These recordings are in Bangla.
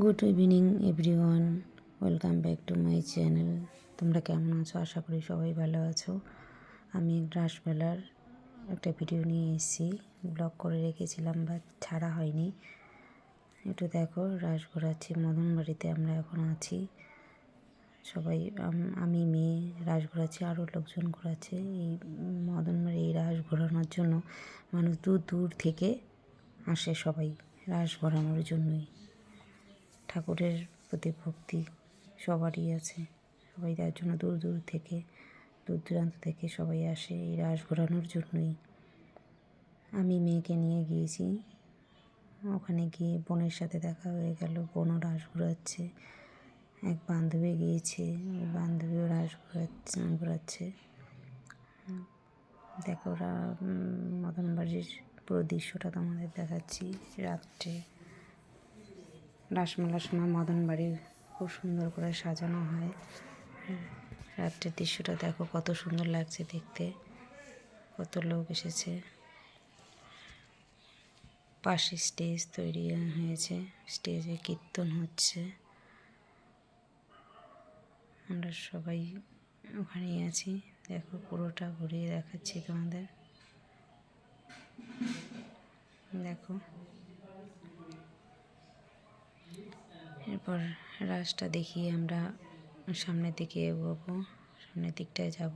Good evening everyone, welcome back to my channel. তোমরা কেমন আছো? আশা করি সবাই ভালো আছো। আমি রাসমেলার একটা ভিডিও নিয়ে এসেছি, ব্লগ করে রেখেছিলাম বা ছাড়া হয়নি। একটু দেখো, রাস ঘোরাচ্ছি মদনবাড়িতে। আমরা এখন আছি সবাই, আমি মেয়ে রাস ঘোরাচ্ছি, আরও লোকজন ঘোরাচ্ছে। এই মদনবাড়ি এই রাস ঘোরানোর জন্য মানুষ দূর দূর থেকে আসে, সবাই রাস ঘোরানোর জন্যই। ঠাকুরের প্রতি ভক্তি সবারই আছে, সবাই তার জন্য দূর দূরান্ত থেকে সবাই আসে এই রাস ঘোরানোর জন্যই। আমি মেয়েকে নিয়ে গিয়েছি, ওখানে গিয়ে বোনের সাথে দেখা হয়ে গেল। বোনও রাস ঘোরাচ্ছে, এক বান্ধবী গিয়েছে, ওই বান্ধবীও রাস ঘোরাচ্ছে। দেখো, ওরা মদনবাড়ির পুরো দৃশ্যটা তোমাদের দেখাচ্ছি। রাত্রে রাসমেলার সময় মদনবাড়ি খুব সুন্দর করে সাজানো হয়। রাত্রের দৃশ্যটা দেখো, কত সুন্দর লাগছে দেখতে, কত লোক এসেছে। পাশে স্টেজ তৈরি হয়েছে, স্টেজে কীর্তন হচ্ছে। আমরা সবাই ওখানেই আছি। দেখো, পুরোটা ঘুরিয়ে দেখাচ্ছি তোমাদের। দেখো, এরপর রাসটা দেখিয়ে আমরা সামনের দিকে এগোবো, সামনের দিকটায় যাব।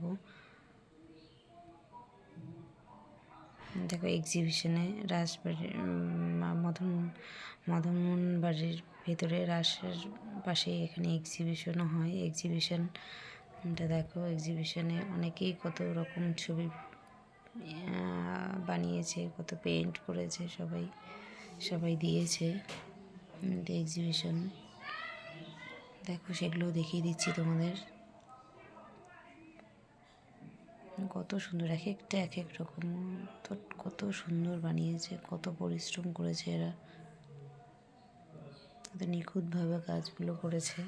দেখো, এক্সিবিশনে রাসবাড়ি মদন বাড়ির ভেতরে রাসের পাশেই এখানে এক্সিবিশনও হয়। এক্সিবিশনটা দেখো, এক্সিবিশনে অনেকেই কত রকম ছবি বানিয়েছে, কত পেন্ট করেছে, সবাই দিয়েছে এক্সিবিশন। দেখো, সেগুলো দেখিয়ে দিচ্ছি তোমাদের। কত সুন্দর, এক একটা এক এক রকম, কত সুন্দর বানিয়েছে, কত পরিশ্রম করেছে এরা, কত নিখুঁতভাবে কাজগুলো করেছে।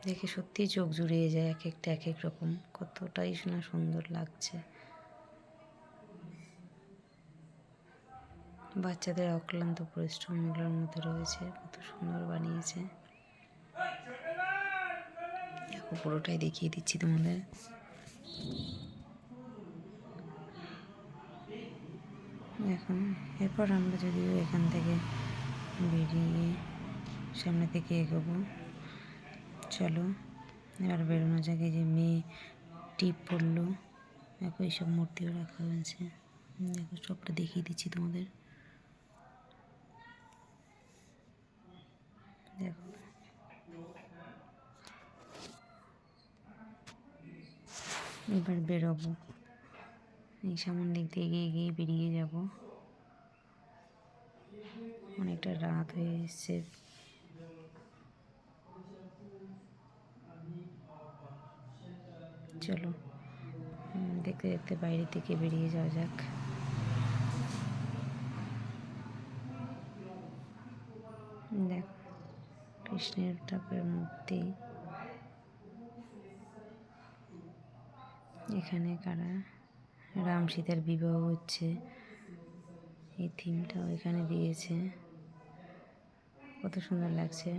দেখে সত্যিই চোখ জুড়িয়ে যায়, এক একটা এক এক রকম, কতটাই না সুন্দর লাগছে। বাচ্চাদের অক্লান্ত পরিশ্রম এগুলোর মধ্যে রয়েছে, কত সুন্দর বানিয়েছে। দেখো, পুরোটাই দেখিয়ে দিচ্ছি তোমাদের। দেখুন, এরপর আমরা যদিও এখান থেকে বেরিয়ে সামনে থেকে এগোবো। চলো, এবার বেরোনো জায়গায় যে মেয়ে টিপ পড়লো, দেখো এইসব মূর্তিও রাখা হয়েছে। দেখো, সবটা দেখিয়ে দিচ্ছি তোমাদের। দেখো, এবার বেরোবো, এই সামন দিক দিয়ে এগিয়ে বেরিয়ে যাব। অনেকটা রাত হয়ে এসছে। চলো, দেখতে দেখতে বাইরে থেকে বেরিয়ে যাওয়া যাক। দেখ, কৃষ্ণের ঠাকুরের মূর্তি। এখানে কারা রাম সীতার বিবাহ হচ্ছে, এই থিমটাও এখানে দিয়েছে। কত সুন্দর লাগছে,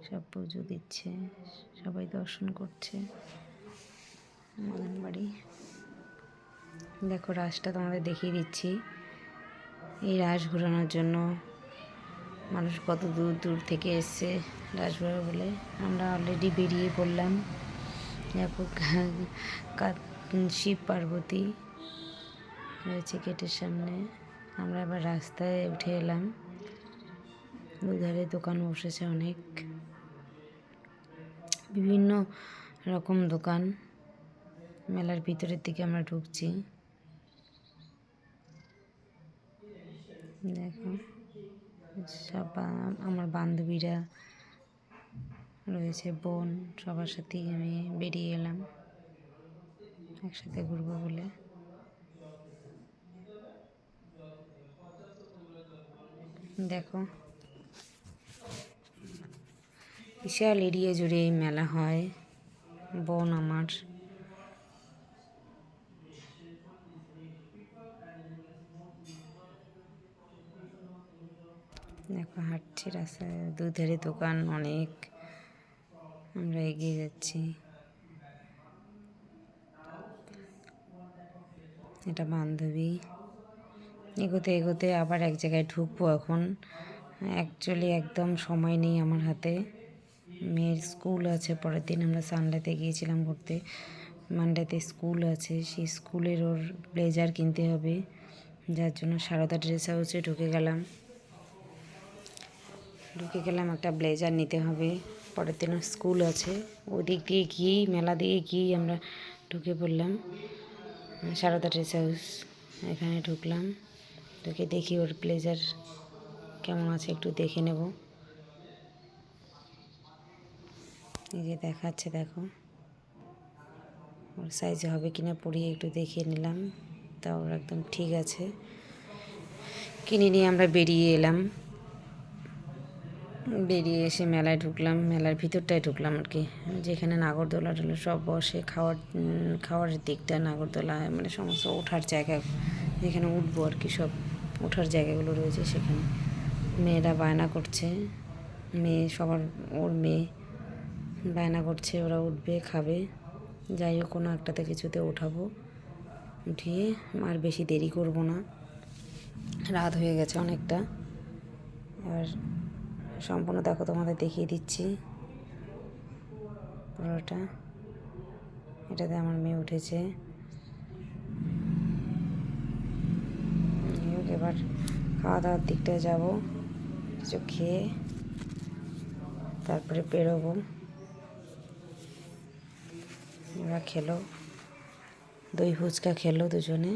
সব পুজো দিচ্ছে, সবাই দর্শন করছে মদনবাড়ি। দেখো, রাসটা তোমাদের দেখিয়ে দিচ্ছি। এই রাস ঘোরানোর জন্য মানুষ কত দূর দূর থেকে এসছে রাস ঘোরা বলে। আমরা অলরেডি বেরিয়ে পড়লাম। দেখো, শিব পার্বতী রয়েছে গেটের সামনে। আমরা আবার রাস্তায় উঠে এলাম। দুধারে দোকান বসেছে অনেক, বিভিন্ন রকম দোকান। মেলার ভিতরের দিকে আমরা ঢুকছি। দেখো, সব আমার বান্ধবীরা রয়েছে, বোন, সবার সাথেই আমি বেরিয়ে এলাম একসাথে ঘুরবো বলে। দেখো, বিশাল এরিয়া জুড়ে এই মেলা হয়। বোন আমার দেখো হাঁটছি, রাস্তায় দুধারে দোকান অনেক, আমরা এগিয়ে যাচ্ছি। এটা বান্ধবী। এগোতে এগোতে আবার এক জায়গায় ঢুকবো এখন। অ্যাকচুয়ালি একদম সময় নেই আমার হাতে, মেয়ের স্কুল আছে পরের দিন। আমরা সানডেতে গিয়েছিলাম ঘুরতে, মানডেতে স্কুল আছে, সেই স্কুলের ওর ব্লেজার কিনতে হবে, যার জন্য সারদা ড্রেস হাউসে ঢুকে গেলাম। একটা ব্লেজার নিতে হবে, পরের দিন স্কুল আছে। ওই দিক দিয়ে গিয়েই, মেলা দিয়ে গিয়েই আমরা ঢুকে পড়লাম সারদা ড্রেস হাউস। এখানে ঢুকলাম, ঢুকে দেখি ওর ব্লেজার কেমন আছে, একটু দেখে নেব। এই যে দেখাচ্ছে, দেখো ওর সাইজে হবে কিনা পরিয়ে একটু দেখিয়ে নিলাম। তা ওর একদম ঠিক আছে। কিনে নিয়ে আমরা বেরিয়ে এলাম। বেরিয়ে এসে মেলায় ঢুকলাম, মেলার ভিতরটায় ঢুকলাম আর কি, যেখানে নাগরদোলা টোলা সব বসে। খাওয়ার দিকটা নাগরদোলা, মানে সমস্ত ওঠার জায়গা, যেখানে উঠবো আর কি, সব ওঠার জায়গাগুলো রয়েছে সেখানে। মেয়েরা বায়না করছে, ওর মেয়ে বায়না করছে, ওরা উঠবে, খাবে। যাই হোক, কোনো একটাতে কিছুতে ওঠাবো, উঠিয়ে আর বেশি দেরি করব না, রাত হয়ে গেছে অনেকটা। এবার সম্পূর্ণ দেখো, তোমাদের দেখিয়ে দিচ্ছি পুরোটা। এটাতে আমার মেয়ে উঠেছে। এবার খাওয়া দাওয়ার দিকটায় যাব, কিছু খেয়ে তারপরে বেরোবো। ওরা খেলো, দই ফুচকা খেলো দুজনে।